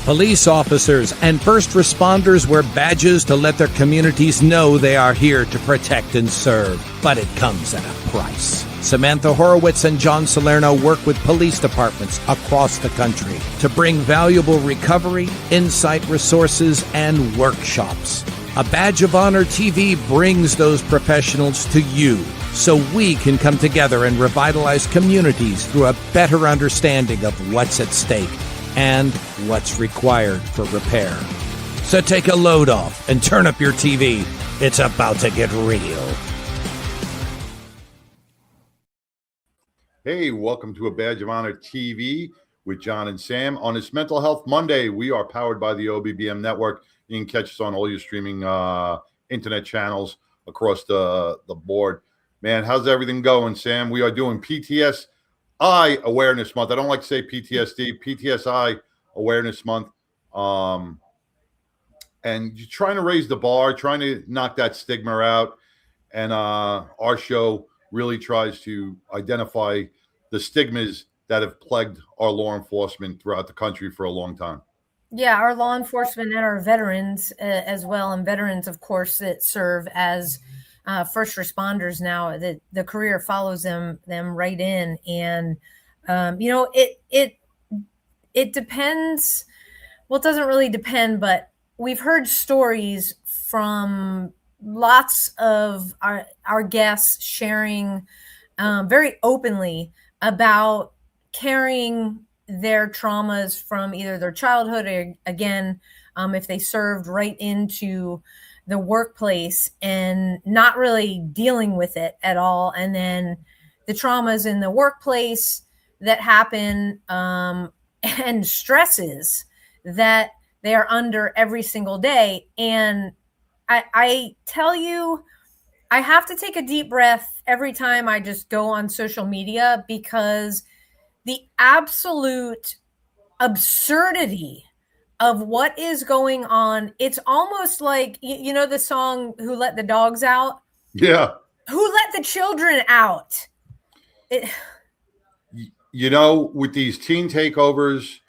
Police officers and first responders wear badges to let their communities know they are here to protect and serve. But it comes at a price. Samantha Horwitz and John Salerno work with police departments across the country to bring valuable recovery, insight resources, and workshops. A Badge of Honor TV brings those professionals to you so we can come together and revitalize communities through a better understanding of what's at stake and what's required for repair. So take a load off and turn up your TV. It's about to get real. Hey, welcome to A Badge of Honor TV with John and Sam. On this Mental Health Monday, we are powered by the OBBM network. You can catch us on all your streaming internet channels across the board. Man, how's everything going, Sam? We are doing PTSI Awareness Month. I don't like to say PTSD, PTSI Awareness Month. And you're trying to raise the bar, trying to knock that stigma out. And our show really tries to identify the stigmas that have plagued our law enforcement throughout the country for a long time. Yeah, our law enforcement and our veterans as well. And veterans, of course, that serve as first responders now. The career follows them right in. And, it depends. Well, it doesn't really depend, but we've heard stories from lots of our guests sharing very openly about carrying their traumas from either their childhood or, again, if they served, right into the workplace and not really dealing with it at all. And then the traumas in the workplace that happen and stresses that they are under every single day. And I tell you, I have to take a deep breath every time I just go on social media, because the absolute absurdity of what is going on, it's almost like, you know, the song, Who Let the Dogs Out? Yeah. Who let the children out? You know, with these teen takeovers,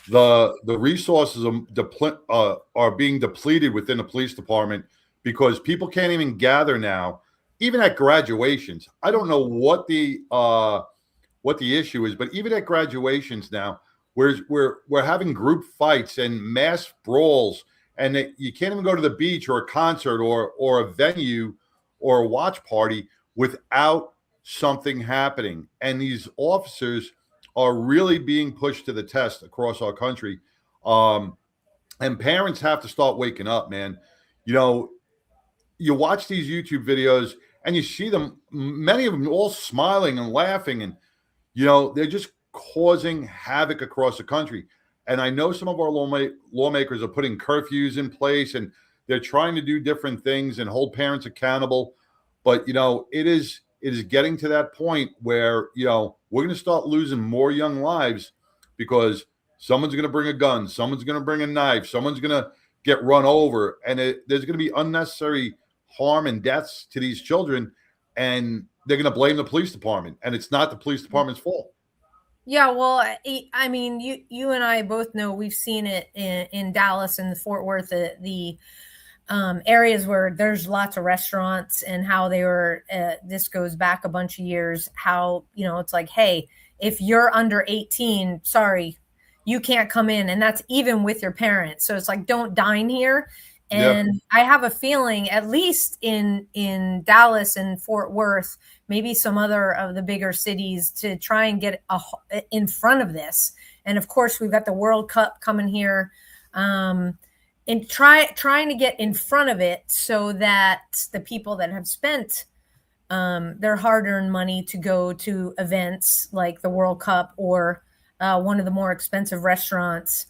the resources are being depleted within the police department because people can't even gather now, even at graduations. I don't know what the issue is, but even at graduations now, we're having group fights and mass brawls, and you can't even go to the beach or a concert or a venue or a watch party without something happening. And these officers are really being pushed to the test across our country. And parents have to start waking up, man. You know, you watch these YouTube videos and you see them, many of them all smiling and laughing, and, you know, they're just causing havoc across the country. And I know some of our lawmakers are putting curfews in place, and they're trying to do different things and hold parents accountable. But, you know, it is getting to that point where, you know, we're going to start losing more young lives because someone's going to bring a gun, someone's going to bring a knife, someone's going to get run over, and there's going to be unnecessary harm and deaths to these children, and they're going to blame the police department, and it's not the police department's fault. Yeah, well, I mean, you and I both know, we've seen it in Dallas and Fort Worth, the areas where there's lots of restaurants, and how they were, this goes back a bunch of years, how, you know, it's like, hey, if you're under 18, sorry, you can't come in. And that's even with your parents. So it's like, don't dine here. And yep. I have a feeling, at least in Dallas and Fort Worth, maybe some other of the bigger cities, to try and get in front of this. And of course, we've got the World Cup coming here, and trying to get in front of it so that the people that have spent their hard-earned money to go to events like the World Cup or one of the more expensive restaurants,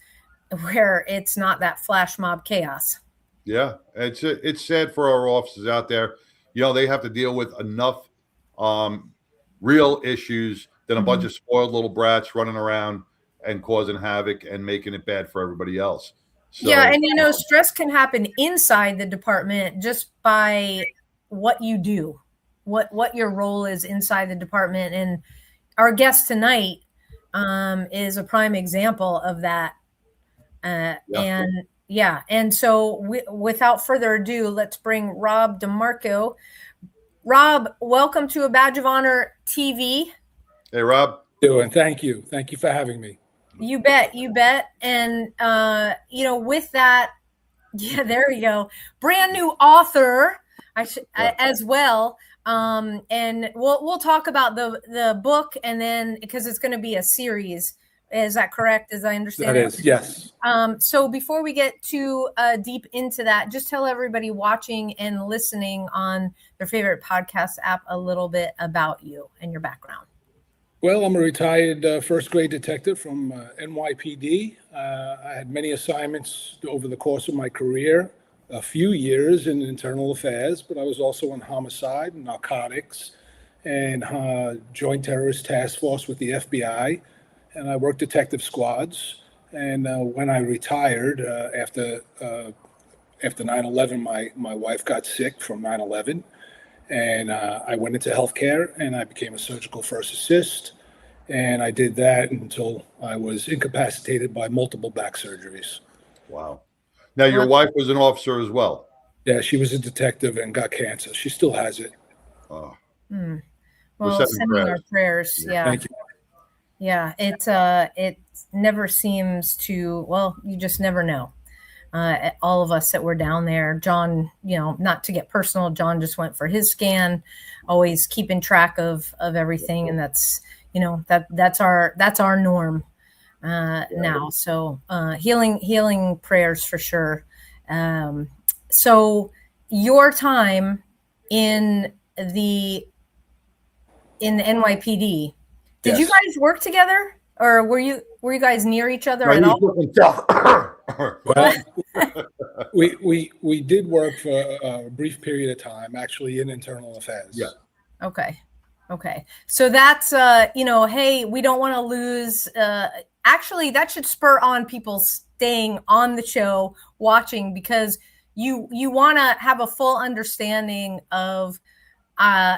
where it's not that flash mob chaos. Yeah, it's sad for our officers out there. You know, they have to deal with enough real issues than a bunch of spoiled little brats running around and causing havoc and making it bad for everybody else. So, yeah, and, you know, stress can happen inside the department just by what you do, what your role is inside the department. And our guest tonight is a prime example of that. And yeah, and so without further ado, let's bring Rob DeMarco. Rob, welcome to A Badge of Honor TV. Hey, Rob. Doing. Thank you for having me. You bet. And with that, yeah, there we go. Brand new author, as well. And we'll talk about the book, and then because it's going to be a series. Is that correct? As I understand it is, yes. So before we get too deep into that, just tell everybody watching and listening on their favorite podcast app a little bit about you and your background. Well, I'm a retired first grade detective from NYPD. I had many assignments over the course of my career, a few years in internal affairs, but I was also in homicide, narcotics, and joint terrorist task force with the FBI. And I worked detective squads. And when I retired after 9/11, my wife got sick from 9/11. And I went into healthcare, and I became a surgical first assist. And I did that until I was incapacitated by multiple back surgeries. Wow. Now, your wife was an officer as well. Yeah, she was a detective and got cancer. She still has it. Well, sending our prayers. Yeah. Thank you. Yeah, it never seems to, well, you just never know. All of us that were down there, John, not to get personal, John just went for his scan, always keeping track of everything. And that's, that's our norm now. So healing prayers for sure. So your time in the NYPD, did you guys work together, or were you guys near each other at all? Well, we did work for a brief period of time, actually, in internal affairs. Yeah. Okay. So that's hey, we don't want to lose. Actually, that should spur on people staying on the show, watching, because you want to have a full understanding of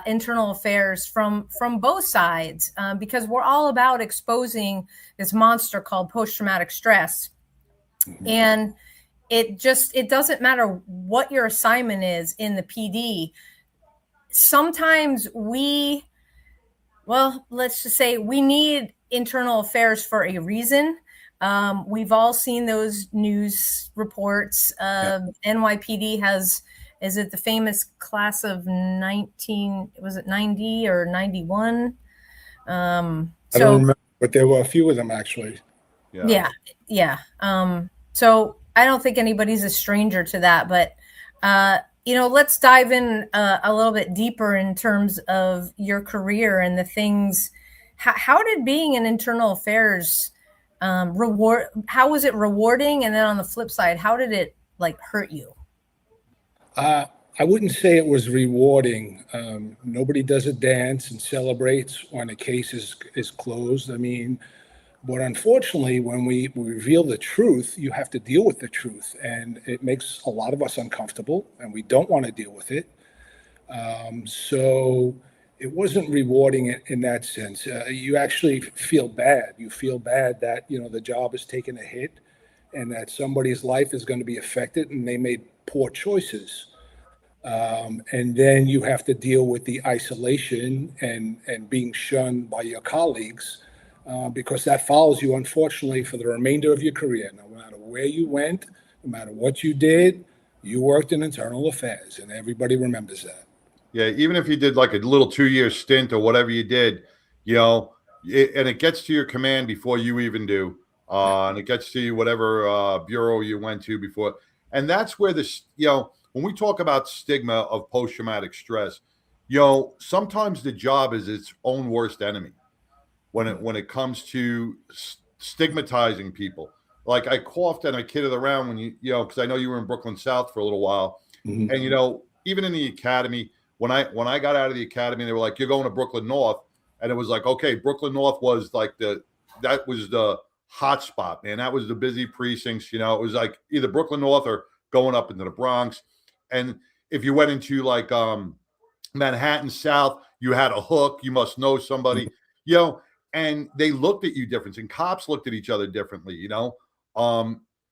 internal affairs from both sides, because we're all about exposing this monster called post-traumatic stress. Mm-hmm. And it doesn't matter what your assignment is in the PD. Sometimes let's just say we need internal affairs for a reason. We've all seen those news reports. NYPD has, is it the famous class of 90 or 91? I don't remember, but there were a few of them, actually. Yeah. So I don't think anybody's a stranger to that, but, let's dive in a little bit deeper in terms of your career and the things. How did being in internal affairs how was it rewarding? And then on the flip side, how did it hurt you? I wouldn't say it was rewarding. Nobody does a dance and celebrates when a case is closed. I mean, but unfortunately, when we reveal the truth, you have to deal with the truth. And it makes a lot of us uncomfortable, and we don't want to deal with it. So it wasn't rewarding in that sense. You actually feel bad. You feel bad that, the job is taking a hit and that somebody's life is going to be affected and they made poor choices. And then you have to deal with the isolation and being shunned by your colleagues, because that follows you, unfortunately, for the remainder of your career. No matter where you went, no matter what you did, you worked in internal affairs, and everybody remembers that. Yeah, even if you did like a little 2-year stint or whatever you did, and it gets to your command before you even do, and it gets to you whatever bureau you went to before. And that's where this, when we talk about stigma of post-traumatic stress, sometimes the job is its own worst enemy when it comes to stigmatizing people. Like, I coughed and I kidded around when because I know you were in Brooklyn South for a little while, mm-hmm. And even in the academy, when I got out of the academy, they were like, "You're going to Brooklyn North," and it was like, okay, Brooklyn North was like that was the hot spot, man. That was the busy precincts. It was like either Brooklyn North or going up into the Bronx. And if you went into like Manhattan South, you had a hook. You must know somebody, and they looked at you different. And cops looked at each other differently,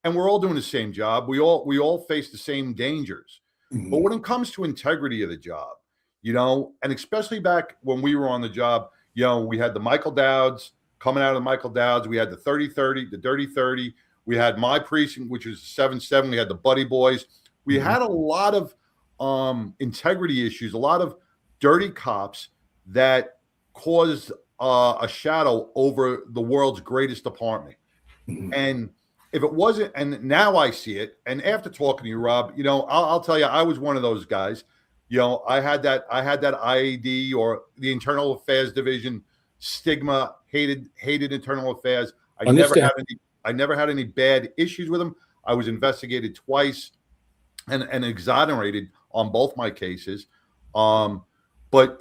and we're all doing the same job. We all face the same dangers. Mhm. But when it comes to integrity of the job, and especially back when we were on the job, we had the Michael Dowds coming out of the Michael Dowds. We had the 30-30, the Dirty 30. We had my precinct, which was 7-7. We had the Buddy Boys. We had a lot of integrity issues, a lot of dirty cops that caused a shadow over the world's greatest department. And if it wasn't, and now I see it, and after talking to you, Rob, I'll tell you, I was one of those guys. I had that IAD, or the Internal Affairs Division stigma, hated Internal Affairs. I never had any bad issues with them. I was investigated twice and exonerated on both my cases. But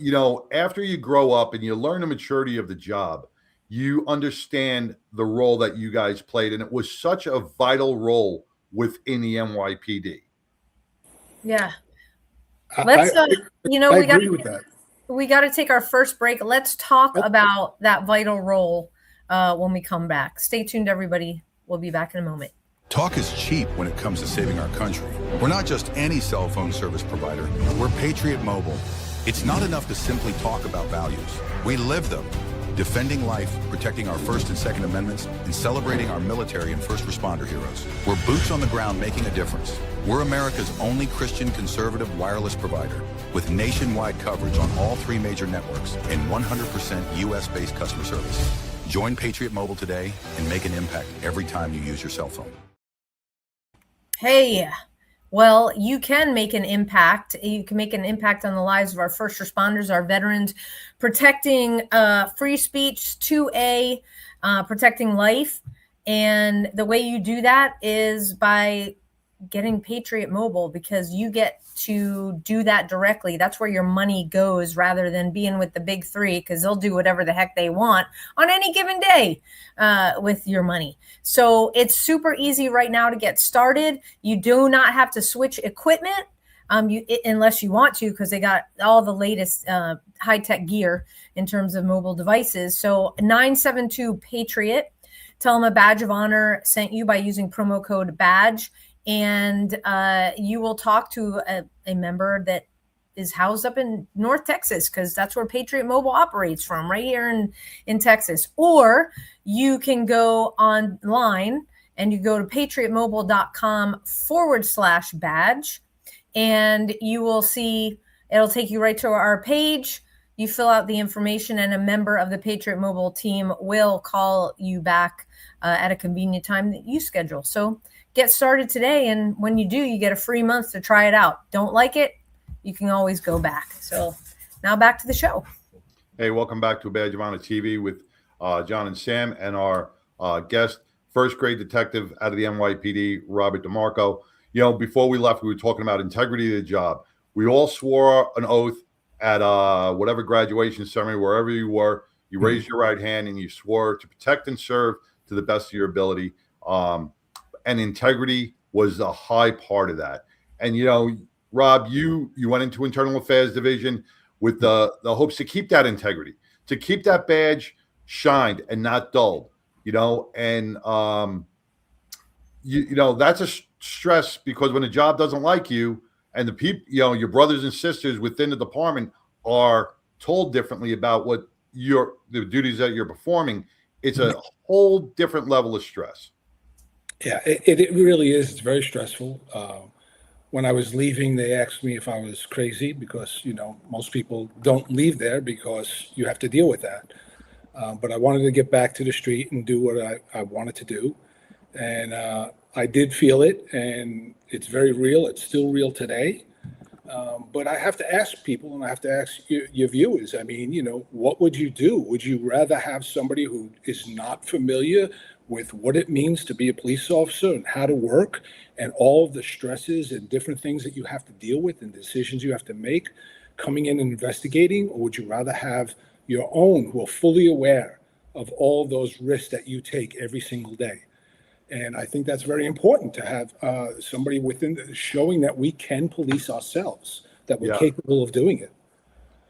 after you grow up and you learn the maturity of the job, you understand the role that you guys played, and it was such a vital role within the NYPD. Yeah. Let's, I agree with that. We got to take our first break. Let's talk about that vital role when we come back. Stay tuned, everybody. We'll be back in a moment. Talk is cheap when it comes to saving our country. We're not just any cell phone service provider. We're Patriot Mobile. It's not enough to simply talk about values. We live them. Defending life, protecting our First and Second Amendments, and celebrating our military and first responder heroes. We're boots on the ground making a difference. We're America's only Christian conservative wireless provider with nationwide coverage on all 3 major networks and 100% US-based customer service. Join Patriot Mobile today and make an impact every time you use your cell phone. Hey, well, you can make an impact. You can make an impact on the lives of our first responders, our veterans, protecting free speech, 2A, protecting life. And the way you do that is by getting Patriot Mobile, because you get to do that directly. That's where your money goes, rather than being with the big 3, because they'll do whatever the heck they want on any given day with your money. So it's super easy right now to get started. You do not have to switch equipment unless you want to, because they got all the latest high-tech gear in terms of mobile devices. So 972-PATRIOT. Tell them a Badge of Honor sent you by using promo code BADGE. And you will talk to a member that is housed up in North Texas, because that's where Patriot Mobile operates from, right here in Texas. Or you can go online and you go to patriotmobile.com/badge, and you will see, it'll take you right to our page. You fill out the information, and a member of the Patriot Mobile team will call you back at a convenient time that you schedule. So get started today, and when you do, you get a free month to try it out. Don't like it, you can always go back. So now back to the show. Hey, welcome back to Badge of Honor TV with John and Sam, and our guest, first grade detective out of the NYPD, Robert DeMarco. Before we left, we were talking about integrity of the job. We all swore an oath at whatever graduation ceremony, wherever you were. You raised your right hand and you swore to protect and serve to the best of your ability. And integrity was a high part of that. And, Rob, you went into Internal Affairs Division with the hopes to keep that integrity, to keep that badge shined and not dulled, and, that's a stress, because when the job doesn't like you, and the people, your brothers and sisters within the department are told differently about what the duties that you're performing, it's a whole different level of stress. Yeah, it really is. It's very stressful. When I was leaving, they asked me if I was crazy, because, most people don't leave there because you have to deal with that. But I wanted to get back to the street and do what I wanted to do. And I did feel it, and it's very real. It's still real today. But I have to ask people, and I have to ask your viewers, what would you do? Would you rather have somebody who is not familiar with what it means to be a police officer and how to work and all of the stresses and different things that you have to deal with and decisions you have to make coming in and investigating? Or would you rather have your own who are fully aware of all those risks that you take every single day? And I think that's very important to have somebody showing that we can police ourselves, that we're capable of doing it.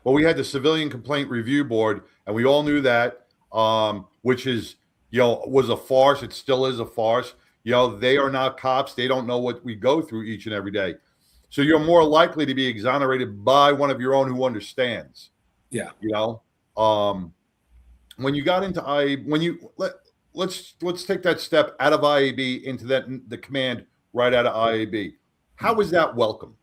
Well, we had the Civilian Complaint Review Board, and we all knew that, which is, was a farce. It still is a farce. You know, they are not cops. They don't know what we go through each and every day. So you're more likely to be exonerated by one of your own who understands. Yeah. You know, when you got into let's take that step out of IAB into the command right out of IAB. How was that welcome?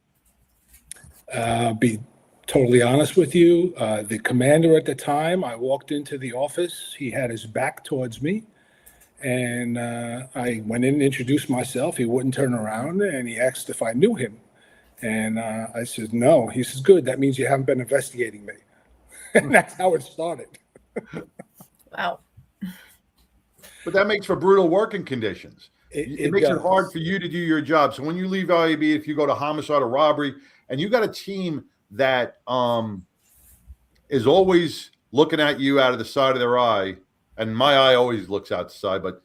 Be totally honest with you. The commander at the time, I walked into the office. He had his back towards me. And I went in and introduced myself. He wouldn't turn around, and he asked if I knew him. And I said, no. He says, good. That means you haven't been investigating me. And that's how it started. Wow. But that makes for brutal working conditions. It makes it hard for you to do your job. So when you leave IAB, if you go to homicide or robbery, and you got a team that is always looking at you out of the side of their eye, and my eye always looks outside, but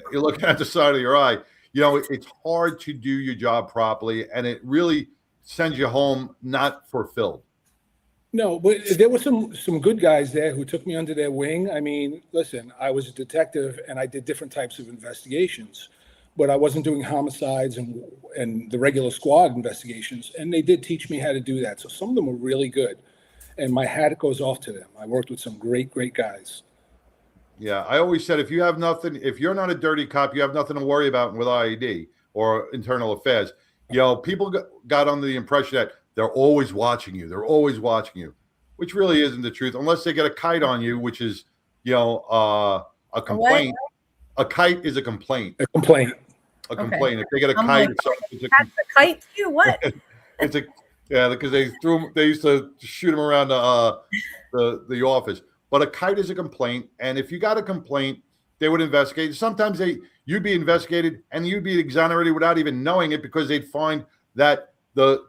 you're looking at the side of your eye, you know, it's hard to do your job properly, and it really sends you home not fulfilled. No, but there were some good guys there who took me under their wing. I mean, listen, I was a detective and I did different types of investigations, but I wasn't doing homicides and the regular squad investigations. And they did teach me how to do that. So some of them were really good. And my hat goes off to them. I worked with some great, great guys. Yeah, I always said if you're not a dirty cop, you have nothing to worry about with IED or internal affairs. You know, people got under the impression that they're always watching you. They're always watching you, which really isn't the truth, unless they get a kite on you, which is, you know, a complaint. What? A kite is a complaint. A complaint. A complaint. Okay. If they get a I'm kite, like, it's a that's a kite too? What? it's a yeah, because they used to shoot them around the office. But a kite is a complaint, and if you got a complaint, they would investigate. Sometimes you'd be investigated and you'd be exonerated without even knowing it, because they'd find that the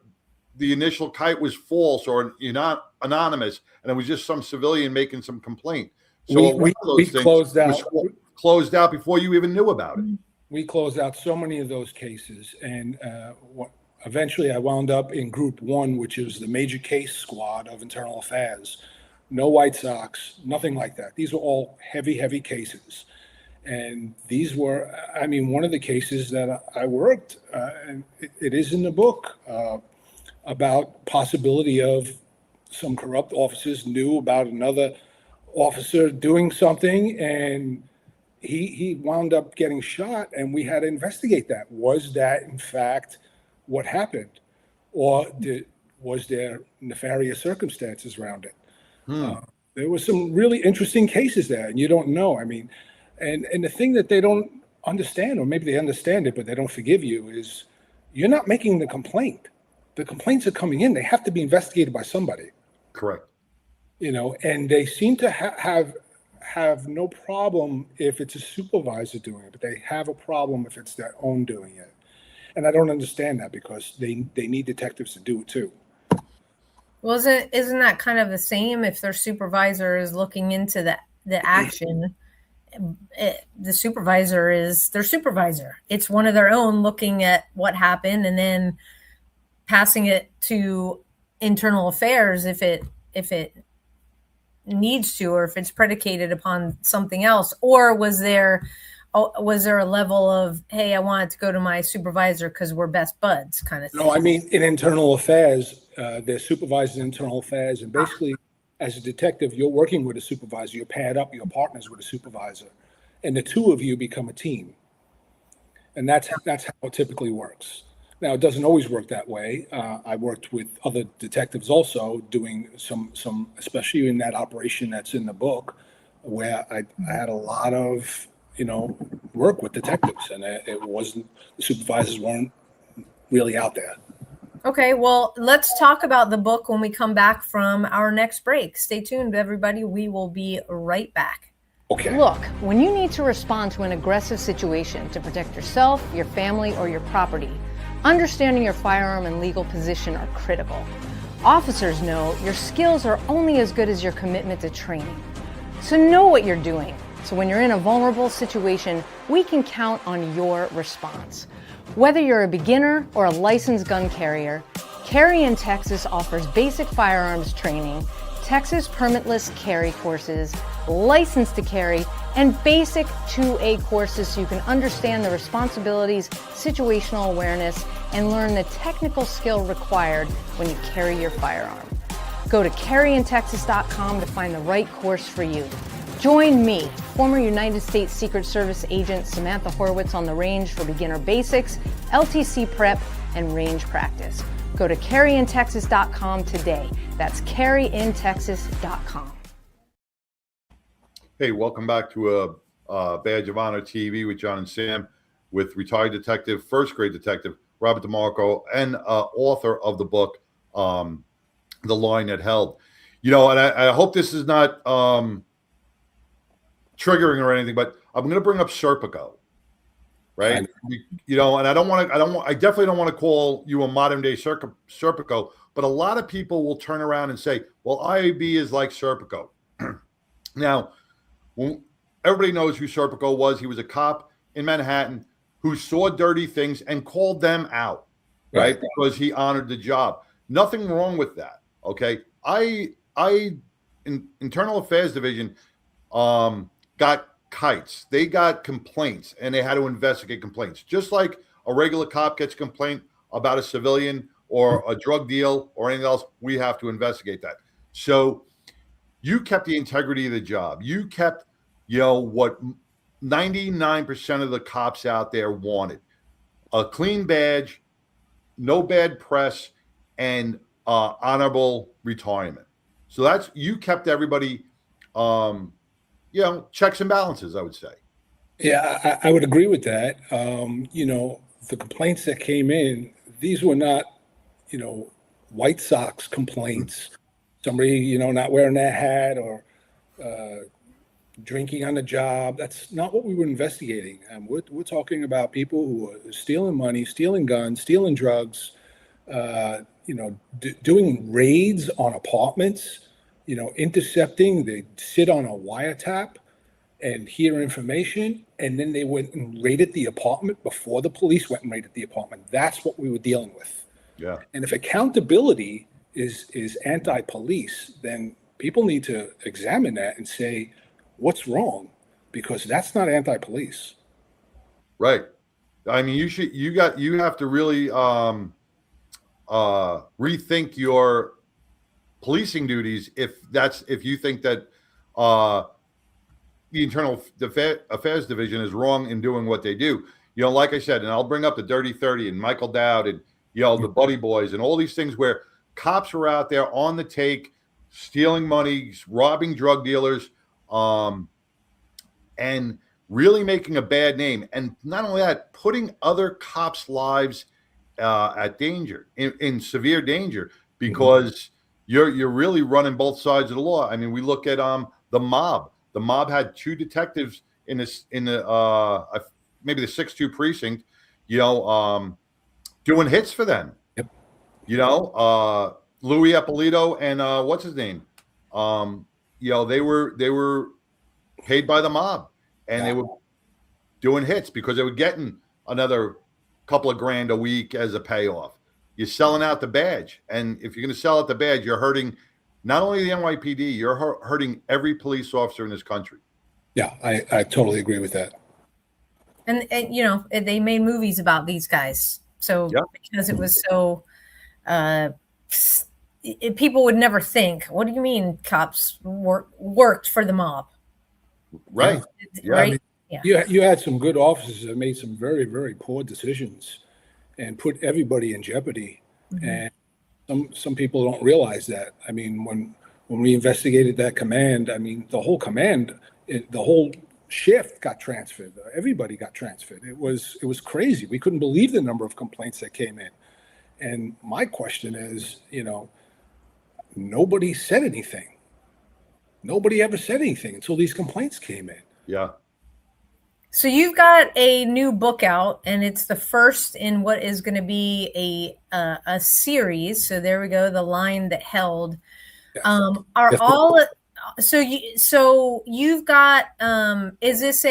initial kite was false or you're not anonymous, and it was just some civilian making some complaint. So we closed out. Closed out before you even knew about it. We closed out so many of those cases, and eventually I wound up in Group 1, which is the major case squad of internal affairs. No White Sox, nothing like that. These were all heavy, heavy cases. And these were, I mean, one of the cases that I worked, and it is in the book, about possibility of some corrupt officers knew about another officer doing something, and he wound up getting shot, and we had to investigate that. Was that, in fact, what happened? Or was there nefarious circumstances around it? There were some really interesting cases there, and you don't know. I mean, and the thing that they don't understand, or maybe they understand it, but they don't forgive you, is you're not making the complaint. The complaints are coming in. They have to be investigated by somebody. Correct. You know, and they seem to have no problem if it's a supervisor doing it, but they have a problem if it's their own doing it. And I don't understand that, because they need detectives to do it too. Well, isn't that kind of the same if their supervisor is looking into the action? The supervisor is their supervisor. It's one of their own looking at what happened and then passing it to internal affairs if it needs to, or if it's predicated upon something else. Or was there a level of, hey, I want it to go to my supervisor because we're best buds kind of thing? No, I mean, in internal affairs, they're supervising internal affairs, and basically as a detective, you're working with a supervisor, you're paired up, you're partners with a supervisor, and the two of you become a team. And that's how it typically works. Now, it doesn't always work that way. I worked with other detectives also doing some, especially in that operation that's in the book, where I had a lot of, work with detectives, and it wasn't, the supervisors weren't really out there. Okay, well, let's talk about the book when we come back from our next break. Stay tuned, everybody. We will be right back. Okay. Look, when you need to respond to an aggressive situation to protect yourself, your family, or your property, understanding your firearm and legal position are critical. Officers know your skills are only as good as your commitment to training. So know what you're doing. So when you're in a vulnerable situation, we can count on your response. Whether you're a beginner or a licensed gun carrier, Carry in Texas offers basic firearms training, Texas permitless carry courses, license to carry, and basic 2A courses so you can understand the responsibilities, situational awareness, and learn the technical skill required when you carry your firearm. Go to carryintexas.com to find the right course for you. Join me, former United States Secret Service agent Samantha Horwitz, on the range for beginner basics, LTC prep, and range practice. Go to carryintexas.com today. That's carryintexas.com. Hey, welcome back to a Badge of Honor TV with John and Sam, with retired detective, first grade detective Robert DeMarco, and author of the book, The Line That Held. You know, and I hope this is not triggering or anything, but I'm going to bring up Serpico, right? You know, and I definitely don't want to call you a modern day Serpico, but a lot of people will turn around and say, well, IAB is like Serpico. Now, everybody knows who Serpico was. He was a cop in Manhattan who saw dirty things and called them out, right? Because he honored the job. Nothing wrong with that. Okay. Internal Affairs Division got kites. They got complaints and they had to investigate complaints. Just like a regular cop gets a complaint about a civilian or a drug deal or anything else, we have to investigate that. So you kept the integrity of the job. You kept, you know, what 99% of the cops out there wanted: a clean badge, no bad press, and honorable retirement. So that's, you kept everybody, you know, checks and balances, I would say. Yeah, I would agree with that. You know, the complaints that came in, these were not, you know, White Sox complaints. Somebody, you know, not wearing their hat or drinking on the job. That's not what we were investigating. We're talking about people who are stealing money, stealing guns, stealing drugs, you know, doing raids on apartments, you know, intercepting. They sit on a wiretap and hear information, and then they went and raided the apartment before the police went and raided the apartment. That's what we were dealing with. Yeah. And if accountability is anti-police, then people need to examine that and say, what's wrong? Because that's not anti-police. Right. I mean, you have to really rethink your policing duties if you think that the Internal Affairs Division is wrong in doing what they do. You know, like I said, and I'll bring up the Dirty 30 and Michael Dowd and, you know, the Buddy Boys and all these things where cops were out there on the take, stealing money, robbing drug dealers, and really making a bad name. And not only that, putting other cops' lives at danger, in severe danger, because you're really running both sides of the law. I mean, we look at the mob. The mob had two detectives in the maybe the 6-2 precinct, you know, doing hits for them. Yep. You know, Louis Eppolito and what's his name? You know, they were paid by the mob, and they were doing hits because they were getting another couple of grand a week as a payoff. You're selling out the badge, and if you're going to sell out the badge, you're hurting not only the NYPD, you're hurting every police officer in this country. Yeah, I totally agree with that. And you know, they made movies about these guys. So because it was so, people would never think, what do you mean cops worked for the mob? Right. Yeah. Right. I mean, you had some good officers that made some very, very poor decisions and put everybody in jeopardy. And some people don't realize that. I mean, when we investigated that command, I mean, the whole command, the whole shift got transferred. Everybody got transferred. It was crazy. We couldn't believe the number of complaints that came in. And my question is, you know, nobody said anything. Nobody ever said anything until these complaints came in. Yeah. So you've got a new book out, and it's the first in what is going to be a series. So there we go, The Line That Held. Yes. So you've got is this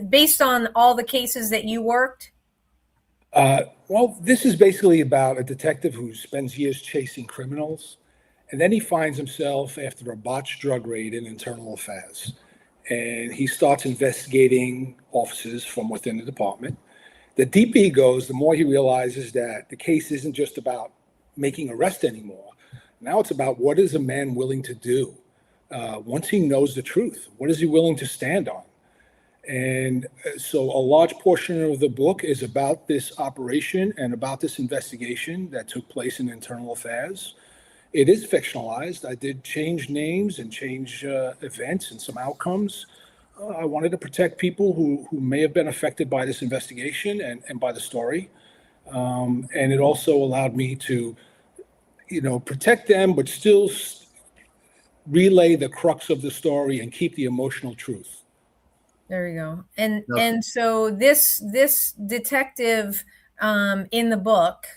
based on all the cases that you worked? Well, this is basically about a detective who spends years chasing criminals, And then he finds himself after a botched drug raid in internal affairs. And he starts investigating officers from within the department. The deeper he goes, the more he realizes that the case isn't just about making arrest anymore. Now it's about what is a man willing to do once he knows the truth? What is he willing to stand on? And so a large portion of the book is about this operation and about this investigation that took place in internal affairs. It is fictionalized. I did change names and change events and some outcomes. I wanted to protect people who may have been affected by this investigation and by the story. And it also allowed me to, protect them, but still relay the crux of the story and keep the emotional truth. There you go. And so this detective in the book,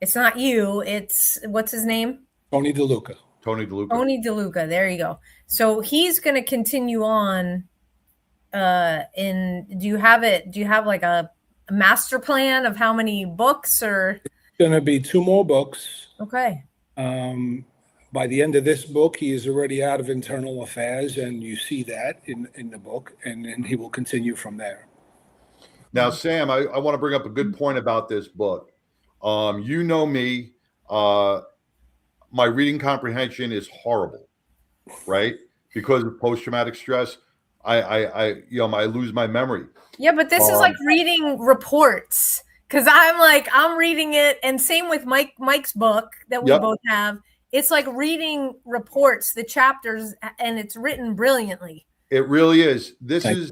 it's not you, it's what's his name? Tony DeLuca. Tony DeLuca. There you go. So he's going to continue on. Do you have like a master plan of how many books or? It's going to be 2 more books. Okay. By the end of this book, he is already out of internal affairs, and you see that in the book, and then he will continue from there. Now, Sam, I want to bring up a good point about this book. You know me, my reading comprehension is horrible, right? Because of post-traumatic stress, I lose my memory. Yeah, but this is like reading reports, because I'm reading it, and same with Mike's book that we both have. It's like reading reports, the chapters, and it's written brilliantly. It really is. This is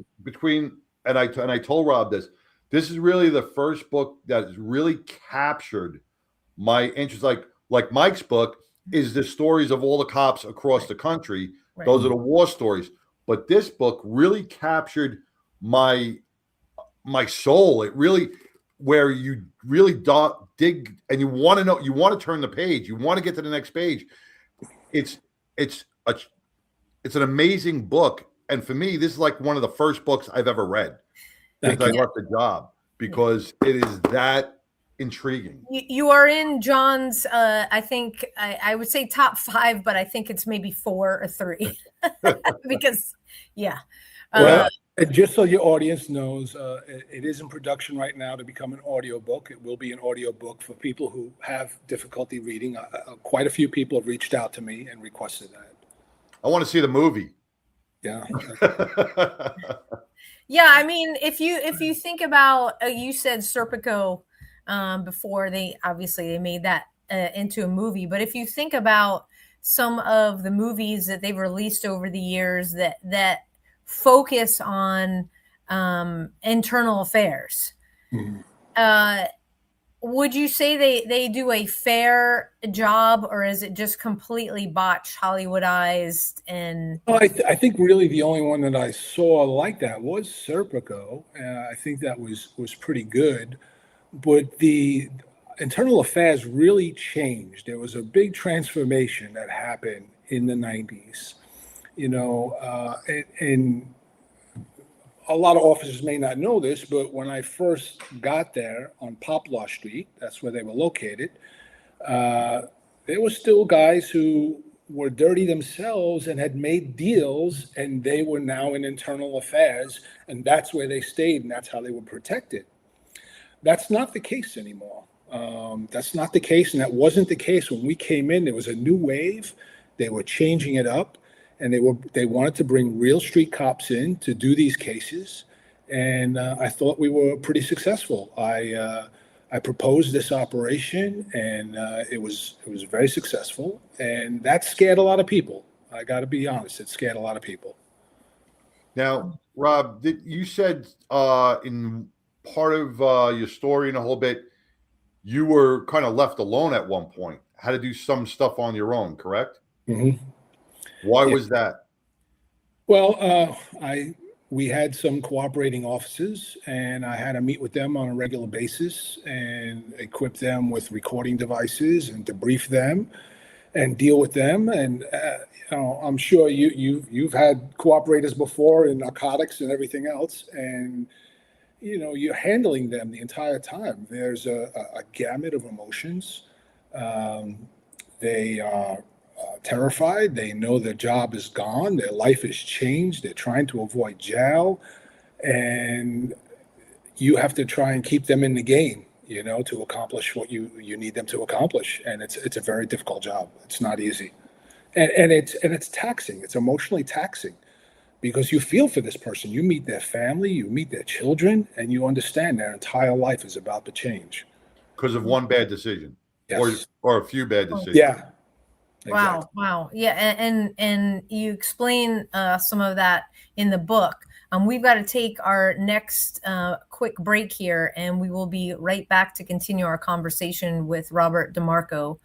and I told Rob this. This is really the first book that has really captured my interest. Like Mike's book is the stories of all the cops across the country. Right. Those are the war stories. But this book really captured my soul. It really, where you really dig and you want to know, you want to turn the page, you want to get to the next page. It's an amazing book, and for me, this is like one of the first books I've ever read since I left the job, because it is that intriguing. You are in John's, I think I would say top 5, but I think it's maybe 4 or 3 because and just so your audience knows, it is in production right now to become an audiobook. It will be an audiobook for people who have difficulty reading. Quite a few people have reached out to me and requested that. I want to see the movie. Yeah. Yeah, I mean, if you think about, you said Serpico before, they made that into a movie. But if you think about some of the movies that they've released over the years that focus on internal affairs, would you say they do a fair job, or is it just completely botched, Hollywoodized? And well, I think really the only one that I saw like that was Serpico. I think that was pretty good, but the internal affairs really changed. There was a big transformation that happened in the 90s, and a lot of officers may not know this, but when I first got there on Poplar Street, that's where they were located, there were still guys who were dirty themselves and had made deals, and they were now in internal affairs, and that's where they stayed, and that's how they were protected. That's not the case anymore. That's not the case, and that wasn't the case when we came in. There was a new wave. They were changing it up, and they wanted to bring real street cops in to do these cases, and I thought we were pretty successful. I proposed this operation, and it was very successful, and that scared a lot of people. I got to be honest, it scared a lot of people. Now, Rob, you said in part of your story and a whole bit, you were kind of left alone at one point, had to do some stuff on your own, correct? Mm-hmm. Why was that? Well, we had some cooperating officers, and I had to meet with them on a regular basis and equip them with recording devices and debrief them and deal with them. And I'm sure you've had cooperators before in narcotics and everything else, and you're handling them the entire time. There's a gamut of emotions. They are terrified. They know their job is gone. Their life is changed. They're trying to avoid jail. And you have to try and keep them in the game, to accomplish what you need them to accomplish. And it's a very difficult job. It's not easy. And it's taxing. It's emotionally taxing because you feel for this person. You meet their family, you meet their children, and you understand their entire life is about to change. Because of one bad decision. Yes. Or a few bad decisions. Yeah. Wow. Wow. Yeah. And you explain some of that in the book. We've got to take our next quick break here, and we will be right back to continue our conversation with Robert DeMarco.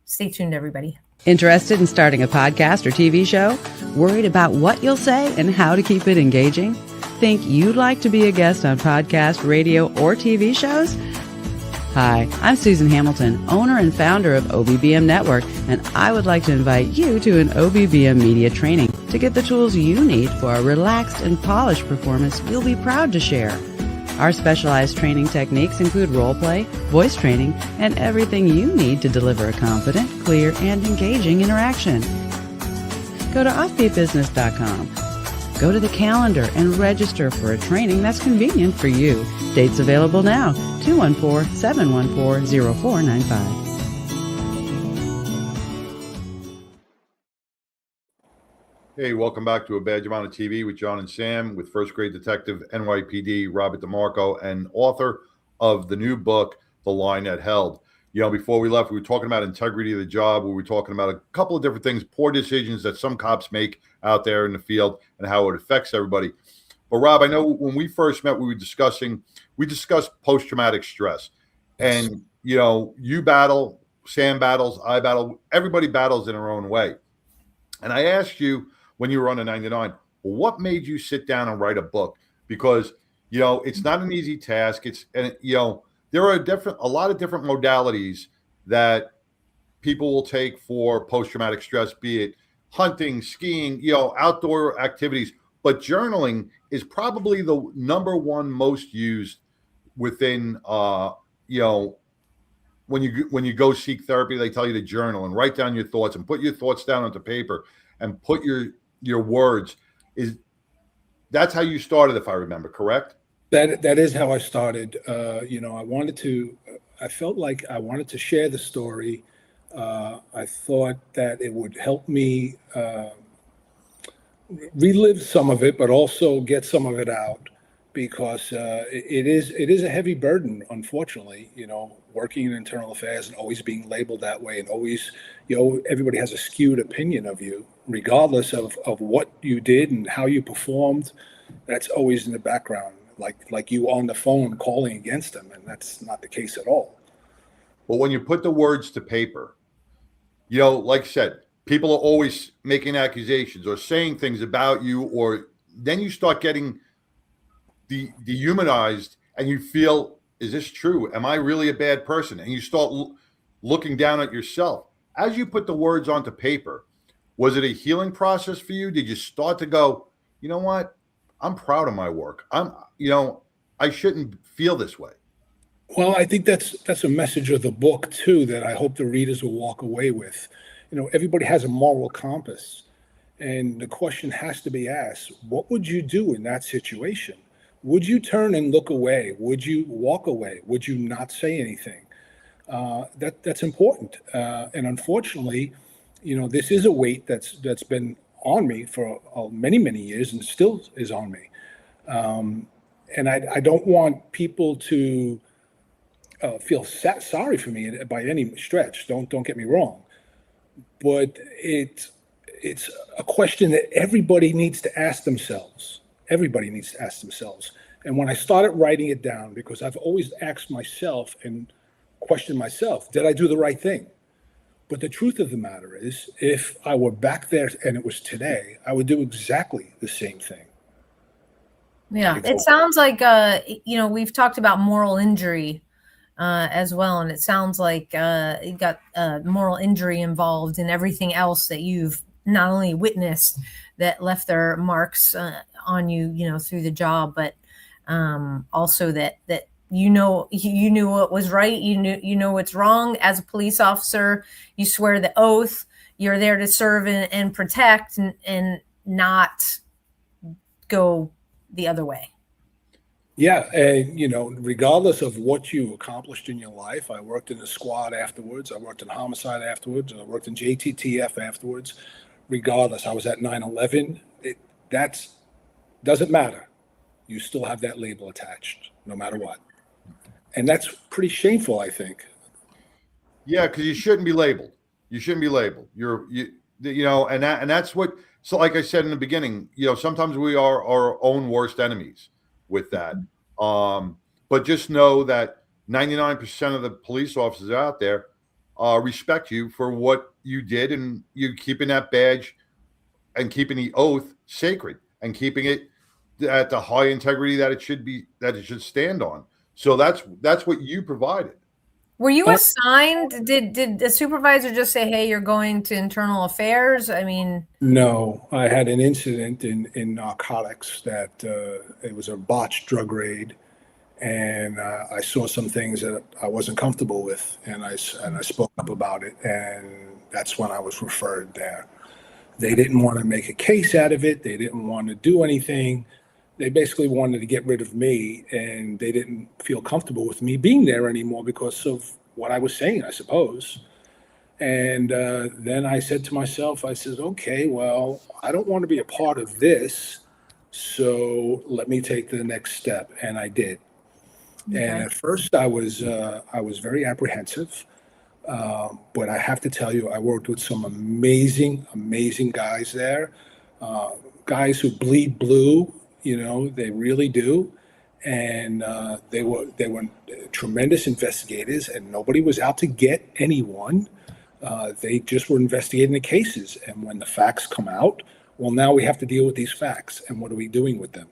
Stay tuned, everybody. Interested in starting a podcast or TV show? Worried about what you'll say and how to keep it engaging? Think you'd like to be a guest on podcast, radio, or TV shows? Hi, I'm Susan Hamilton, owner and founder of OBBM Network, and I would like to invite you to an OBBM media training to get the tools you need for a relaxed and polished performance we'll be proud to share. Our specialized training techniques include role play, voice training, and everything you need to deliver a confident, clear, and engaging interaction. Go to offbeatbusiness.com. Go to the calendar and register for a training that's convenient for you. Dates available now, 214-714-0495. Hey, welcome back to A Badge of Honor TV with John and Sam, with first grade detective NYPD Robert DeMarco, and author of the new book, The Line That Held. Before we left, we were talking about integrity of the job. We were talking about a couple of different things, poor decisions that some cops make out there in the field and how it affects everybody. But Rob, I know when we first met, we discussed post-traumatic stress. And, you battle, Sam battles, I battle, everybody battles in their own way. And I asked you when you were on the 99, what made you sit down and write a book? Because, it's not an easy task. There are a lot of different modalities that people will take for post-traumatic stress, be it hunting, skiing, outdoor activities. But journaling is probably the number one most used within, when you go seek therapy, they tell you to journal and write down your thoughts and put your thoughts down onto paper and put your words. That's how you started, if I remember, correct? That is how I started. I felt like I wanted to share the story. I thought that it would help me relive some of it, but also get some of it out, because it is a heavy burden, unfortunately, working in internal affairs and always being labeled that way, and always, everybody has a skewed opinion of you, regardless of what you did and how you performed. That's always in the background. Like you on the phone calling against them, and that's not the case at all. Well, when you put the words to paper, like I said, people are always making accusations or saying things about you, or then you start getting dehumanized, and you feel, is this true? Am I really a bad person? And you start looking down at yourself. As you put the words onto paper, was it a healing process for you? Did you start to go, you know what? I'm proud of my work. I shouldn't feel this way. Well, I think that's a message of the book too, that I hope the readers will walk away with. Everybody has a moral compass, and the question has to be asked, what would you do in that situation? Would you turn and look away? Would you walk away? Would you not say anything? That's important. And unfortunately, this is a weight that's been on me for many, many years, and still is on me. And I don't want people to feel sorry for me by any stretch. Don't get me wrong, but it's a question that everybody needs to ask themselves. Everybody needs to ask themselves. And when I started writing it down, because I've always asked myself and questioned myself, did I do the right thing? But the truth of the matter is, if I were back there and it was today, I would do exactly the same thing. Yeah, it sounds like, we've talked about moral injury as well. And it sounds like you got moral injury involved in everything else that you've not only witnessed that left their marks on you, through the job, but also that you knew what was right. You know what's wrong as a police officer. You swear the oath. you're there to serve and protect and not go the other way. Yeah, and regardless of what you accomplished in your life, I worked in the squad afterwards. I worked in homicide afterwards. I worked in JTTF afterwards. Regardless, I was at 9/11. That doesn't matter. You still have that label attached, no matter what, and that's pretty shameful, I think. Yeah, because you shouldn't be labeled. You shouldn't be labeled. And that's what. So, like I said in the beginning, sometimes we are our own worst enemies with that. But just know that 99% of the police officers out there respect you for what you did, and you keeping that badge and keeping the oath sacred and keeping it at the high integrity that it should stand on. So that's what you provided. Were you assigned? Did the supervisor just say, "Hey, you're going to internal affairs"? I mean, no. I had an incident in narcotics that it was a botched drug raid, and I saw some things that I wasn't comfortable with, and I spoke up about it, and that's when I was referred there. They didn't want to make a case out of it. They didn't want to do anything. They basically wanted to get rid of me, and they didn't feel comfortable with me being there anymore because of what I was saying, I suppose. And then I said to myself, I said, okay, well, I don't want to be a part of this, so let me take the next step. And I did. Okay. And at first I was very apprehensive, but I have to tell you, I worked with some amazing guys there, guys who bleed blue. They really do. And they were tremendous investigators, and nobody was out to get anyone. They just were investigating the cases. And when the facts come out, well, now we have to deal with these facts. And what are we doing with them?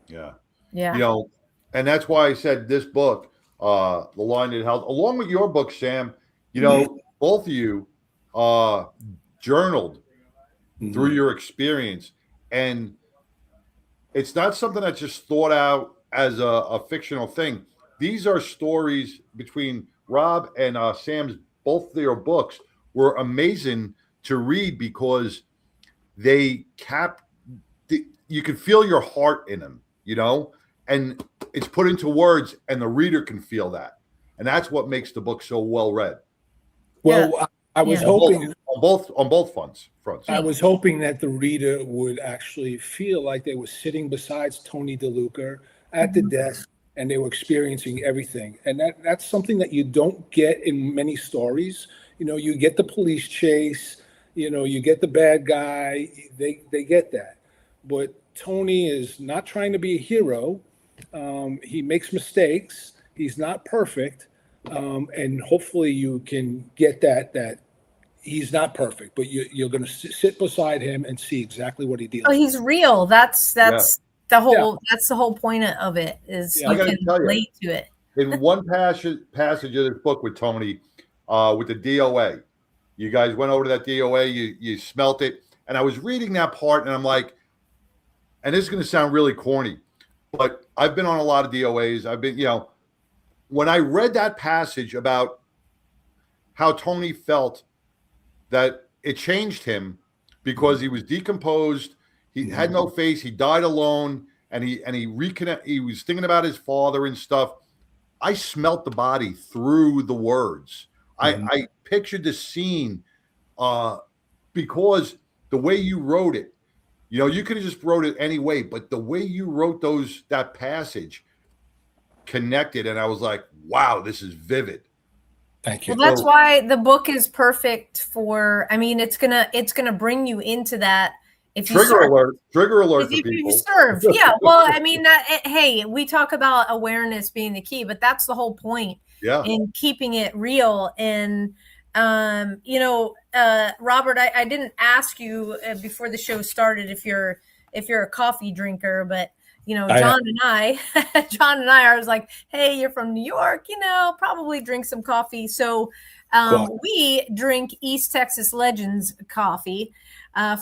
Yeah. Yeah. And that's why I said this book, The Line That Held, along with your book, Sam, both of you journaled through your experience. And it's not something that's just thought out as a fictional thing. These are stories between Rob and Sam's. Both their books were amazing to read because you can feel your heart in them, and it's put into words, and the reader can feel that. And that's what makes the book so well read. Well, yeah. I was hoping on both fronts. I was hoping that the reader would actually feel like they were sitting beside Tony DeLuca at the desk, and they were experiencing everything. And that's something that you don't get in many stories. You get the police chase, you get the bad guy. They get that. But Tony is not trying to be a hero. He makes mistakes. He's not perfect. And hopefully you can get that he's not perfect, but you're going to sit beside him and see exactly what he deals with. He's real. That's the whole that's the whole point of it is you can relate to it. In one passage of this book with Tony, with the DOA, you guys went over to that DOA, you smelt it, and I was reading that part, and I'm like, and this is going to sound really corny, but I've been on a lot of DOAs. I've been, when I read that passage about how Tony felt that it changed him because he was decomposed, he had no face, he died alone, and he was thinking about his father and stuff. I smelt the body through the words. I pictured the scene because the way you wrote it, you could have just wrote it any way, but the way you wrote that passage connected, and I was like, wow, this is vivid. Thank you. Well, that's why the book is perfect for. I mean, it's gonna bring you into that. If you trigger alert if for people. You serve, yeah. Well, I mean, hey, we talk about awareness being the key, but that's the whole point. Yeah. In keeping it real, and Robert, I didn't ask you before the show started if you're a coffee drinker, but. John and I was like, hey, you're from New York, probably drink some coffee. So we drink East Texas Legends coffee,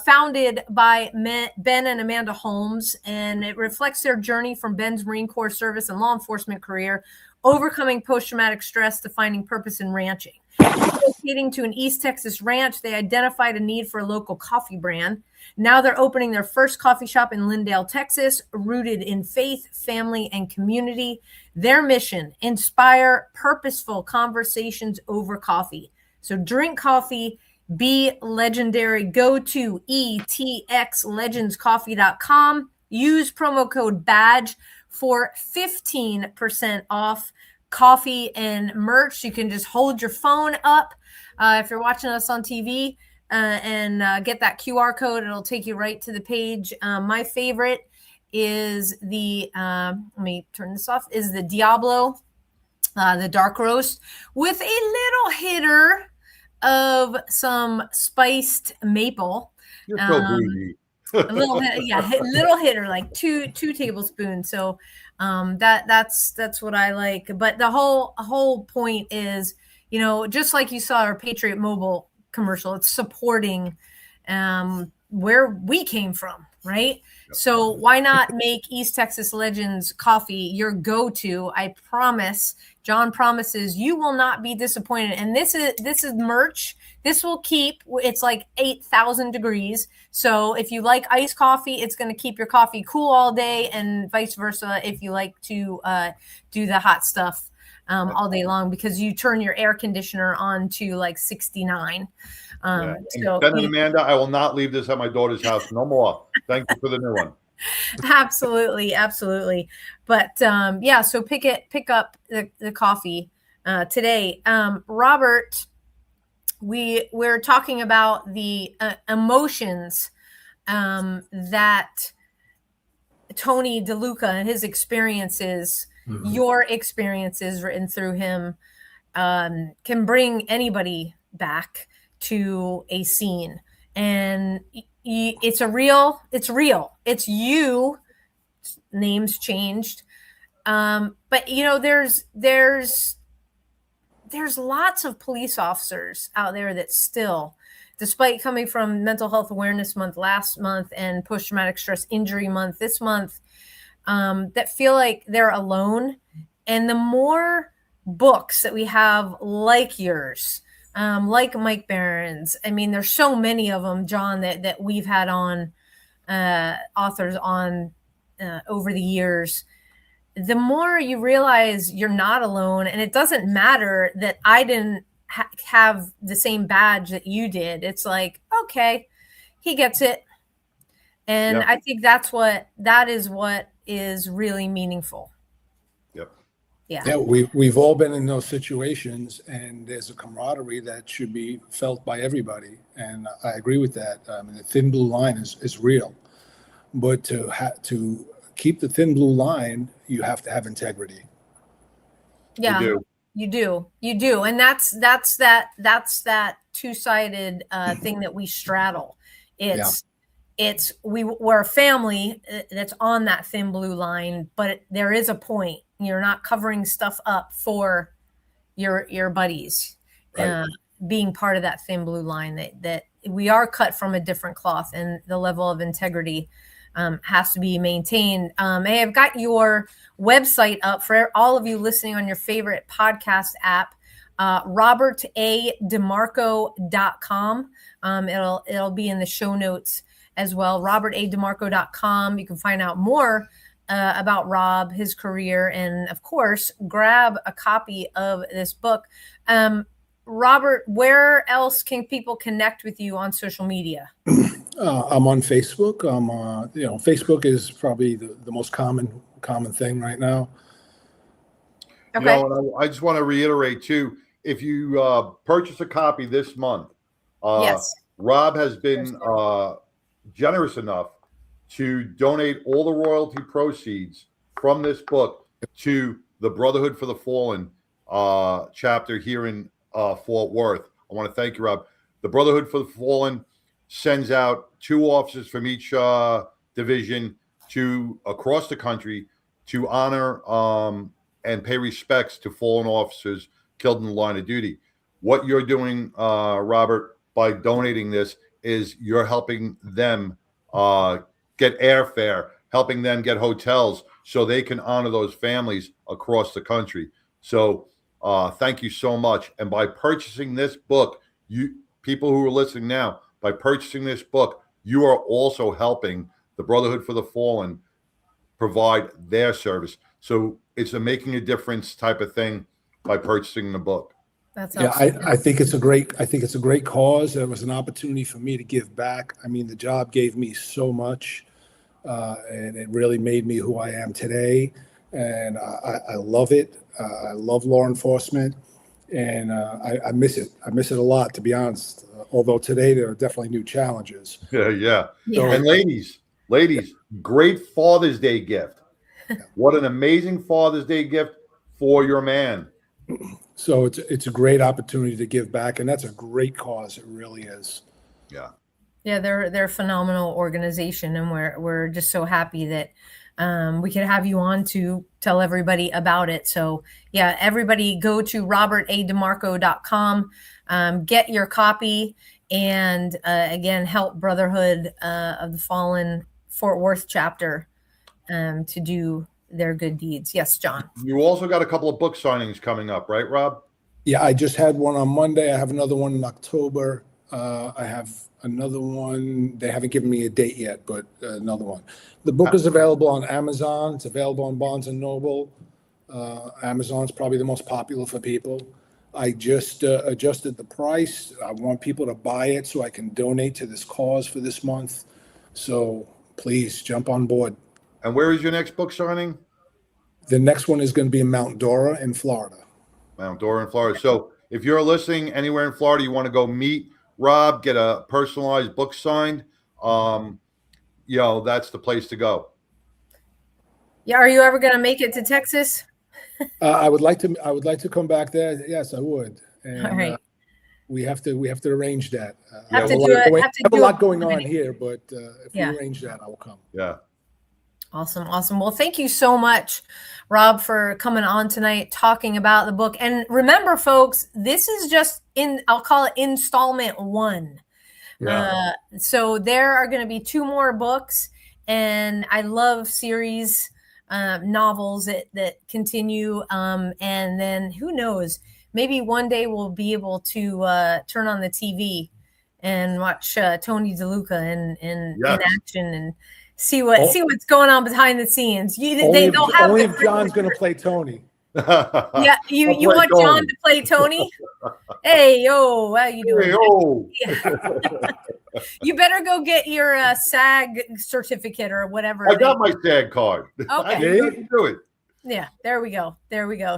founded by Ben and Amanda Holmes. And it reflects their journey from Ben's Marine Corps service and law enforcement career, overcoming post-traumatic stress to finding purpose in ranching. Relocating to an East Texas ranch, they identified a need for a local coffee brand. Now they're opening their first coffee shop in Lindale, Texas, rooted in faith, family, and community. Their mission: inspire purposeful conversations over coffee. So drink coffee, be legendary. Go to etxlegendscoffee.com. Use promo code BADGE for 15% off coffee and merch. You can just hold your phone up if you're watching us on TV and get that QR code. It'll take you right to the page. My favorite is the let me turn this off, is the Diablo, the dark roast with a little hitter of some spiced maple. You're so bougie. A little bit, yeah, little hitter, like two tablespoons. So that's what I like. But the whole point is, you know, just like you saw our Patriot Mobile commercial, it's supporting where we came from, right? Yep. So why not make East Texas Legends coffee your go-to? I promise, John promises, you will not be disappointed. And this is merch. This will keep, it's like 8,000 degrees. So if you like iced coffee, it's going to keep your coffee cool all day, and vice versa if you like to do the hot stuff all day long, because you turn your air conditioner on to like 69. So Ben and Amanda, I will not leave this at my daughter's house no more. Thank you for the new one. Absolutely. But so pick up the coffee today. Robert, we're talking about the emotions that Tony DeLuca and his experiences, your experiences written through him, can bring anybody back to a scene. And it's real. It's you. Names changed. But you know, there's lots of police officers out there that still, despite coming from Mental Health Awareness Month last month and Post-Traumatic Stress Injury Month this month, that feel like they're alone. And the more books that we have like yours, like Mike Barron's, I mean, there's so many of them, John, that we've had on authors on over the years, the more you realize you're not alone. And it doesn't matter that I didn't have the same badge that you did. It's like, okay, he gets it. And I think that is what is really meaningful. Yeah, we've all been in those situations, and there's a camaraderie that should be felt by everybody. And I agree with that. I mean, the thin blue line is real, but to keep the thin blue line, you have to have integrity. Yeah, you do. And that's that two-sided thing that we straddle. We're a family that's on that thin blue line, but there is a point. You're not covering stuff up for your buddies, right. Being part of that thin blue line, that we are cut from a different cloth, and the level of integrity has to be maintained. Hey, I've got your website up for all of you listening on your favorite podcast app, robertademarco.com. It'll be in the show notes as well, robertademarco.com. You can find out more about Rob, his career, and of course, grab a copy of this book. Robert, where else can people connect with you on social media? I'm on Facebook. Facebook is probably the most common thing right now. Okay. And I just want to reiterate too, if you purchase a copy this month, yes, Rob has been generous enough to donate all the royalty proceeds from this book to the Brotherhood for the Fallen chapter here in Fort Worth. I want to thank you, Rob. The Brotherhood for the Fallen sends out 2 officers from each division to across the country to honor and pay respects to fallen officers killed in the line of duty. What you're doing, Robert, by donating this is you're helping them get airfare, helping them get hotels so they can honor those families across the country. So Thank you so much. And by purchasing this book, you people who are listening now, by purchasing this book, you are also helping the Brotherhood for the Fallen provide their service. So it's a making a difference type of thing by purchasing the book. That's Yeah, awesome. I think it's a great cause. It was an opportunity for me to give back. I mean, the job gave me so much, and it really made me who I am today. And I love it. I love law enforcement, and I miss it. I miss it a lot, to be honest. Although today there are definitely new challenges. Yeah. Yeah. And ladies, great Father's Day gift. What an amazing Father's Day gift for your man. So it's a great opportunity to give back, and that's a great cause. It really is. Yeah. Yeah, they're a phenomenal organization, and we're just so happy that we could have you on to tell everybody about it. So yeah, everybody go to robertademarco.com, get your copy, and again, help Brotherhood of the Fallen Fort Worth chapter to do their good deeds. Yes, John. You also got a couple of book signings coming up, right, Rob? Yeah, I just had one on Monday. I have another one in October. I have another one. They haven't given me a date yet, but another one. The book is available on Amazon. It's available on Barnes and Noble. Amazon's probably the most popular for people. I just adjusted the price. I want people to buy it so I can donate to this cause for this month. So please jump on board. And where is your next book signing? The next one is going to be in Mount Dora in Florida. Mount Dora in Florida. So if you're listening anywhere in Florida, you want to go meet Rob, get a personalized book signed, that's the place to go. Yeah, are you ever going to make it to Texas? I would like to come back there. Yes, I would. And, All right. we have to arrange that. Have we have a lot going on here, but if we arrange that, I will come. Yeah. Awesome. Well, thank you so much, Rob, for coming on tonight, talking about the book. And remember, folks, this is just I'll call it installment 1. Yeah. So there are going to be 2 more books, and I love series novels that continue. And then who knows, maybe one day we'll be able to turn on the TV and watch Tony DeLuca in action and see what's going on behind the scenes. Only if John's going to play Tony. Yeah, you want Tony. John to play Tony? Hey, yo, how you doing? Hey, yo. Yeah. You better go get your SAG certificate or whatever. I got my SAG card. Okay. I can do it. Yeah, there we go.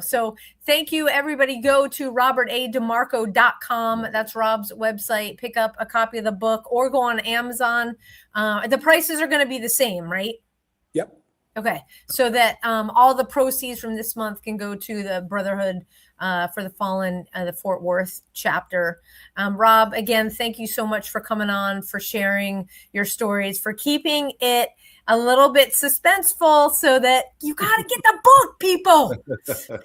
So thank you, everybody. Go to robertademarco.com. That's Rob's website. Pick up a copy of the book or go on Amazon. The prices are going to be the same, right? Yep. Okay. So that all the proceeds from this month can go to the Brotherhood for the Fallen, the Fort Worth chapter. Rob, again, thank you so much for coming on, for sharing your stories, for keeping it a little bit suspenseful so that you got to get the book, people.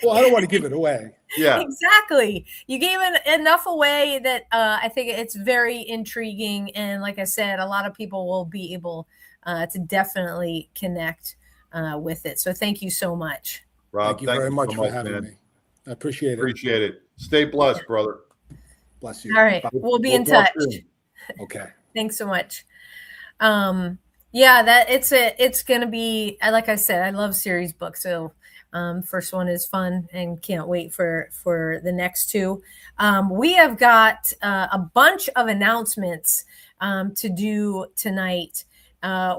Well, I don't want to give it away. Yeah, exactly. You gave it enough away that I think it's very intriguing. And like I said, a lot of people will be able to definitely connect with it. So thank you so much. Rob, thank you very much for having me. I appreciate it. Stay blessed, brother. Bless you. All right. We'll be in touch. Okay. Thanks so much. Yeah, it's going to be, like I said, I love series books. So first one is fun and can't wait for the next 2. We have got a bunch of announcements to do tonight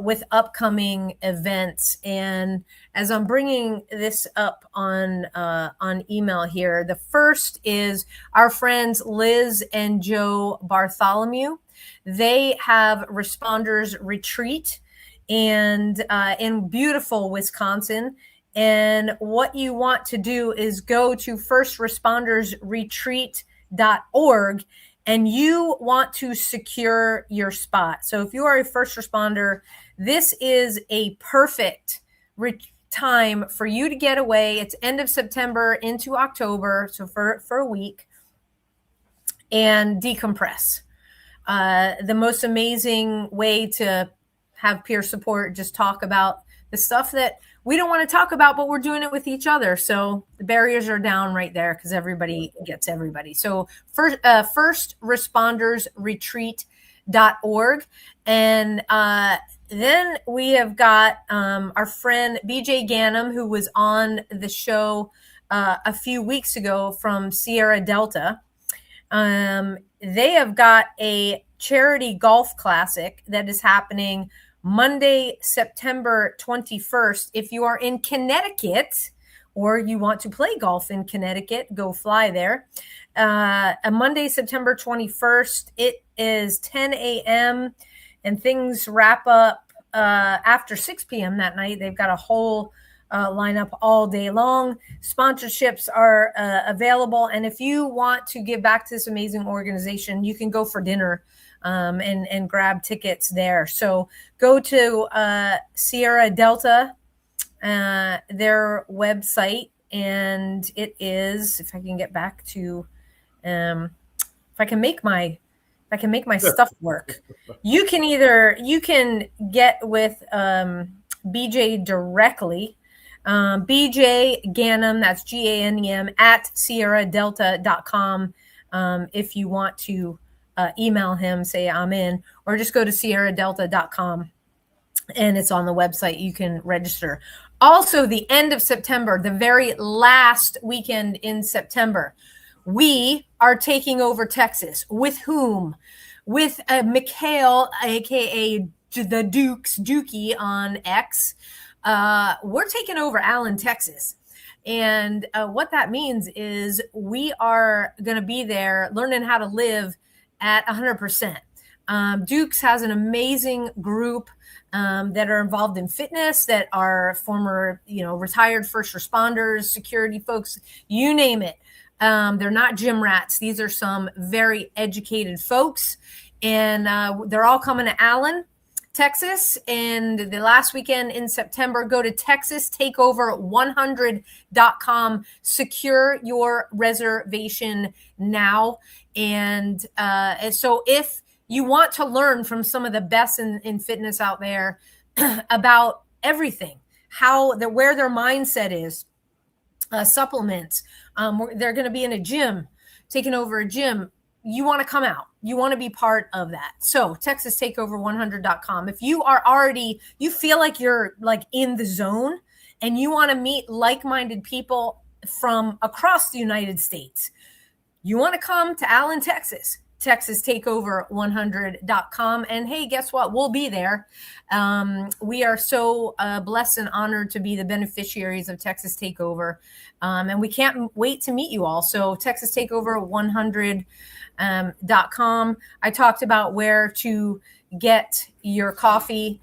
with upcoming events. And as I'm bringing this up on email here, the first is our friends Liz and Joe Bartholomew. They have Responders Retreat and in beautiful Wisconsin. And what you want to do is go to firstrespondersretreat.org and you want to secure your spot. So if you are a first responder, this is a perfect time for you to get away. It's end of September into October, so for a week, and decompress. The most amazing way to have peer support, just talk about the stuff that we don't want to talk about, but we're doing it with each other. So the barriers are down right there because everybody gets everybody. So firstrespondersretreat.org. And then we have got our friend BJ Ganem, who was on the show a few weeks ago from Sierra Delta. They have got a charity golf classic that is happening Monday, September 21st. If you are in Connecticut or you want to play golf in Connecticut, go fly there. Monday, September 21st, it is 10 a.m. and things wrap up after 6 p.m. that night. They've got a whole lineup all day long. Sponsorships are available. And if you want to give back to this amazing organization, you can go for dinner and grab tickets there. So go to Sierra Delta, their website, and it is, if I can get back to, if I can make my stuff work, you can get with BJ directly. BJ Ganem, that's GANEM at SierraDelta.com. If you want to email him, say I'm in, or just go to SierraDelta.com and it's on the website. You can register. Also, the end of September, the very last weekend in September, we are taking over Texas. With whom? With Mikhail, aka the Dookie on X. We're taking over Allen, Texas. And what that means is we are going to be there learning how to live at 100%. Dukes has an amazing group that are involved in fitness, that are former, retired first responders, security folks, you name it. They're not gym rats. These are some very educated folks. And they're all coming to Allen, Texas, and the last weekend in September. Go to TexasTakeover100.com. Secure your reservation now. And so if you want to learn from some of the best in fitness out there about everything, where their mindset is, supplements, they're going to be in a gym, taking over a gym. You want to come out. You want to be part of that. So TexasTakeover100.com. If you are already, you feel like you're like in the zone and you want to meet like-minded people from across the United States, you want to come to Allen, Texas, TexasTakeover100.com. And hey, guess what? We'll be there. We are so blessed and honored to be the beneficiaries of Texas Takeover. And we can't wait to meet you all. So TexasTakeover100.com. I talked about where to get your coffee.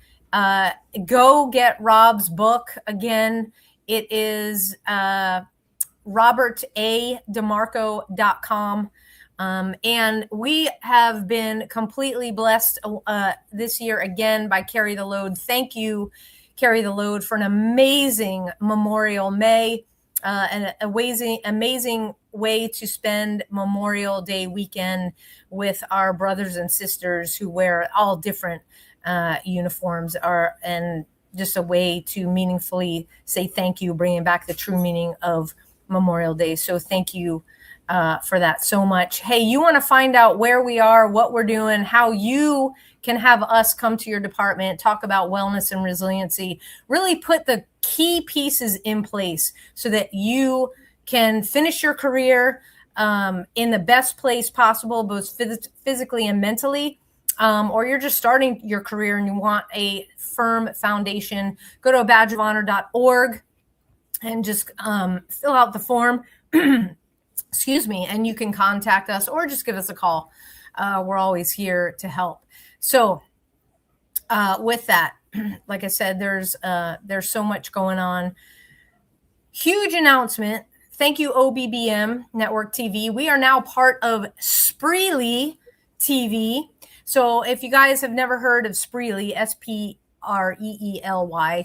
Go get Rob's book. Again, it is robertademarco.com. And we have been completely blessed this year again by Carry the Load. Thank you, Carry the Load, for an amazing Memorial May, an amazing way to spend Memorial Day weekend with our brothers and sisters who wear all different uniforms, and just a way to meaningfully say thank you, bringing back the true meaning of Memorial Day. So thank you for that so much. Hey, you want to find out where we are, what we're doing, how you can have us come to your department, talk about wellness and resiliency, really put the key pieces in place so that you can finish your career in the best place possible, both physically and mentally, or you're just starting your career and you want a firm foundation. Go to badgeofhonor.org and just fill out the form. Excuse me, and you can contact us or just give us a call. We're always here to help. So with that, like I said, there's so much going on. Huge announcement. Thank you, OBBM Network TV. We are now part of Spreely TV. So if you guys have never heard of Spreely, Spreely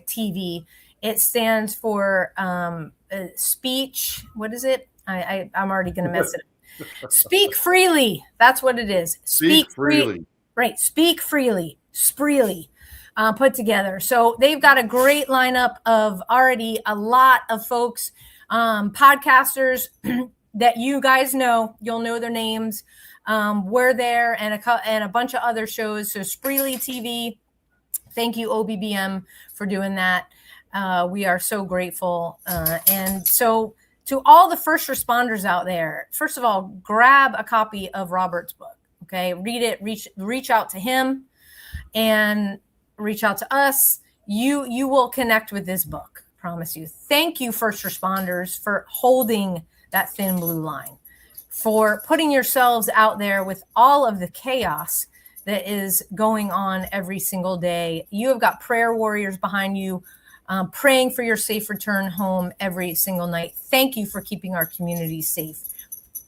TV, it stands for speech. What is it? I'm already going to mess it up. Speak freely. That's what it is. Speak freely. Right. Speak freely. Spreely. put together. So they've got a great lineup of already a lot of folks, podcasters that you guys know. You'll know their names. We're there, and a bunch of other shows. So Spreely TV, thank you OBBM for doing that. We are so grateful. And so to all the first responders out there, first of all, grab a copy of Robert's book. Okay, read it, reach out to him, and reach out to us. You will connect with this book, promise you. Thank you, first responders, for holding that thin blue line, for putting yourselves out there with all of the chaos that is going on every single day. You have got prayer warriors behind you, praying for your safe return home every single night. Thank you for keeping our communities safe.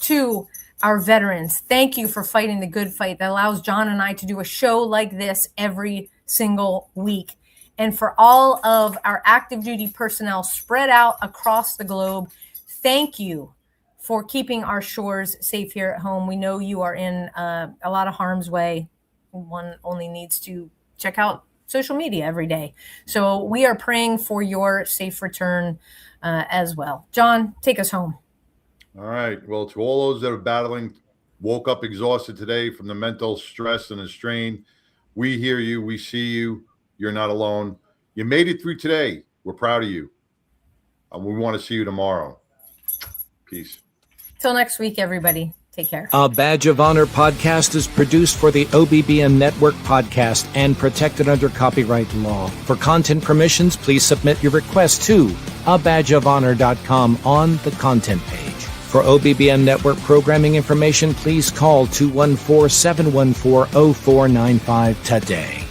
To our veterans, thank you for fighting the good fight that allows John and I to do a show like this every single week. And for all of our active duty personnel spread out across the globe, thank you for keeping our shores safe here at home. We know you are in a lot of harm's way. One only needs to check out social media every day. So we are praying for your safe return as well. John, take us home. All right. Well, to all those that are battling, woke up exhausted today from the mental stress and the strain, we hear you. We see you. You're not alone. You made it through today. We're proud of you. And we want to see you tomorrow. Peace. Till next week, everybody. Take care. A Badge of Honor podcast is produced for the OBBM Network podcast and protected under copyright law. For content permissions, please submit your request to abadgeofhonor.com on the content page. For OBBM Network programming information, please call 214-714-0495 today.